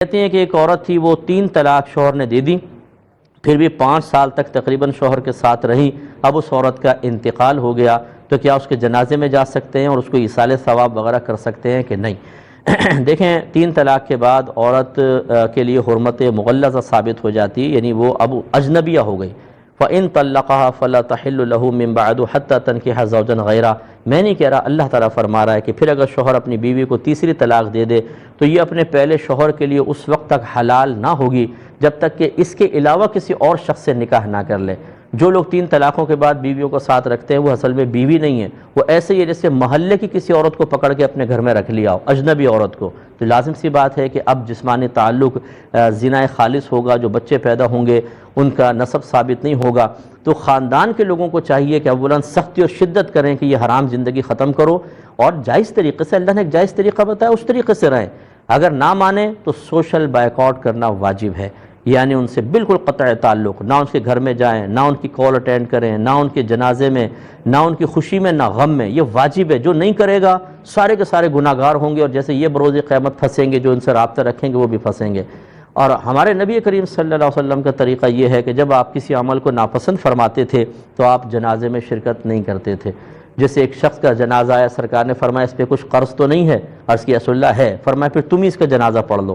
کہتے ہیں کہ ایک عورت تھی، وہ 3 طلاق شوہر نے دے دی، پھر بھی 5 سال تک تقریباً شوہر کے ساتھ رہی۔ اب اس عورت کا انتقال ہو گیا تو کیا اس کے جنازے میں جا سکتے ہیں اور اس کو ایصال ثواب وغیرہ کر سکتے ہیں کہ نہیں؟ دیکھیں، 3 طلاق کے بعد عورت کے لیے حرمت مغلظہ ثابت ہو جاتی ہے، یعنی وہ اب اجنبیہ ہو گئی۔ فَإِن طَلَّقَهَا فَلَا تَحِلُّ لَهُ مِن بَعْدُ حَتَّى تَنكِحَ زَوْجًا غَيْرَهُ۔ میں نہیں کہہ رہا، اللہ تعالیٰ فرما رہا ہے کہ پھر اگر شوہر اپنی بیوی کو تیسری طلاق دے دے تو یہ اپنے پہلے شوہر کے لیے اس وقت تک حلال نہ ہوگی جب تک کہ اس کے علاوہ کسی اور شخص سے نکاح نہ کر لے۔ جو لوگ 3 طلاقوں کے بعد بیویوں کو ساتھ رکھتے ہیں وہ اصل میں بیوی نہیں ہے، وہ ایسے ہی ہے جیسے محلے کی کسی عورت کو پکڑ کے اپنے گھر میں رکھ لیا ہو، اجنبی عورت کو۔ تو لازم سی بات ہے کہ اب جسمانی تعلق زنا خالص ہوگا، جو بچے پیدا ہوں گے ان کا نسب ثابت نہیں ہوگا۔ تو خاندان کے لوگوں کو چاہیے کہ اولاً سختی اور شدت کریں کہ یہ حرام زندگی ختم کرو، اور جائز طریقے سے، اللہ نے ایک جائز طریقہ بتایا اس طریقے سے رہیں۔ اگر نہ مانیں تو سوشل بائیکاٹ کرنا واجب ہے، یعنی ان سے بالکل قطع تعلق، نہ ان کے گھر میں جائیں، نہ ان کی کال اٹینڈ کریں، نہ ان کے جنازے میں، نہ ان کی خوشی میں، نہ غم میں۔ یہ واجب ہے، جو نہیں کرے گا سارے کے سارے گناہ گار ہوں گے، اور جیسے یہ بروز قیامت پھنسیں گے، جو ان سے رابطہ رکھیں گے وہ بھی پھنسیں گے۔ اور ہمارے نبی کریم صلی اللہ علیہ وسلم کا طریقہ یہ ہے کہ جب آپ کسی عمل کو ناپسند فرماتے تھے تو آپ جنازے میں شرکت نہیں کرتے تھے۔ جیسے ایک شخص کا جنازہ آیا، سرکار نے فرمایا اس پہ کچھ قرض تو نہیں ہے؟ عرض کیا رسول اللہ ہے۔ فرمایا پھر تم ہی اس کا جنازہ پڑھ لو۔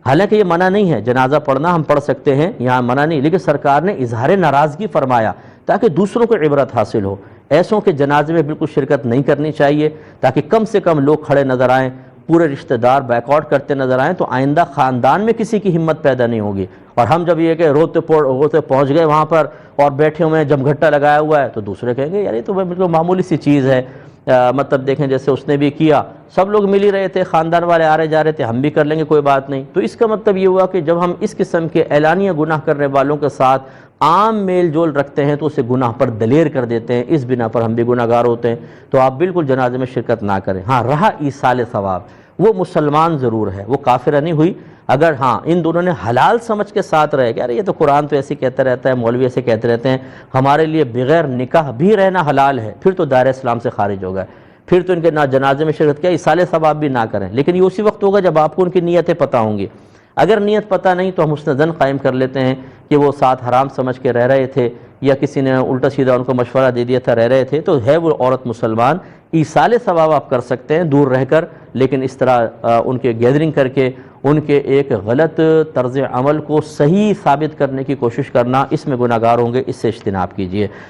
حالانکہ یہ منع نہیں ہے، جنازہ پڑھنا ہم پڑھ سکتے ہیں، یہاں منع نہیں، لیکن سرکار نے اظہار ناراضگی فرمایا تاکہ دوسروں کو عبرت حاصل ہو۔ ایسوں کے جنازے میں بالکل شرکت نہیں کرنی چاہیے تاکہ کم سے کم لوگ کھڑے نظر آئیں، پورے رشتہ دار بیک آؤٹ کرتے نظر آئیں، تو آئندہ خاندان میں کسی کی ہمت پیدا نہیں ہوگی۔ اور ہم جب یہ کہ روتے پہنچ گئے وہاں پر اور بیٹھے ہوئے ہیں، جمگھٹا لگایا ہوا ہے، تو دوسرے کہیں گے یار یہ تو بالکل معمولی سی چیز ہے۔ مطلب دیکھیں جیسے اس نے بھی کیا، سب لوگ مل ہی رہے تھے، خاندان والے آ رہے جا رہے تھے، ہم بھی کر لیں گے، کوئی بات نہیں۔ تو اس کا مطلب یہ ہوا کہ جب ہم اس قسم کے اعلانیہ گناہ کرنے والوں کے ساتھ عام میل جول رکھتے ہیں تو اسے گناہ پر دلیر کر دیتے ہیں، اس بنا پر ہم بھی گناہ گار ہوتے ہیں۔ تو آپ بالکل جنازے میں شرکت نہ کریں۔ ہاں، رہا ایصال ثواب، وہ مسلمان ضرور ہے، وہ کافرہ نہیں ہوئی۔ اگر ہاں ان دونوں نے حلال سمجھ کے ساتھ رہے کہ یار یہ تو قرآن تو ایسے کہتا رہتا ہے، مولوی ایسے کہتے رہتے ہیں، ہمارے لیے بغیر نکاح بھی رہنا حلال ہے، پھر تو دائرہ اسلام سے خارج ہو گئے، پھر تو ان کے نہ جنازے میں شرکت کیا، ایصال ثواب بھی نہ کریں۔ لیکن یہ اسی وقت ہوگا جب آپ کو ان کی نیتیں پتہ ہوں گی۔ اگر نیت پتہ نہیں تو ہم حسن ظن قائم کر لیتے ہیں کہ وہ ساتھ حرام سمجھ کے رہ رہے تھے، یا کسی نے الٹا سیدھا ان کو مشورہ دے دیا تھا، رہ رہے تھے، تو ہے وہ عورت مسلمان۔ ایصال ثواب آپ کر سکتے ہیں دور رہ کر، لیکن اس طرح ان کے گیدرنگ کر کے ان کے ایک غلط طرز عمل کو صحیح ثابت کرنے کی کوشش کرنا، اس میں گناہ گار ہوں گے، اس سے اجتناب کیجیے۔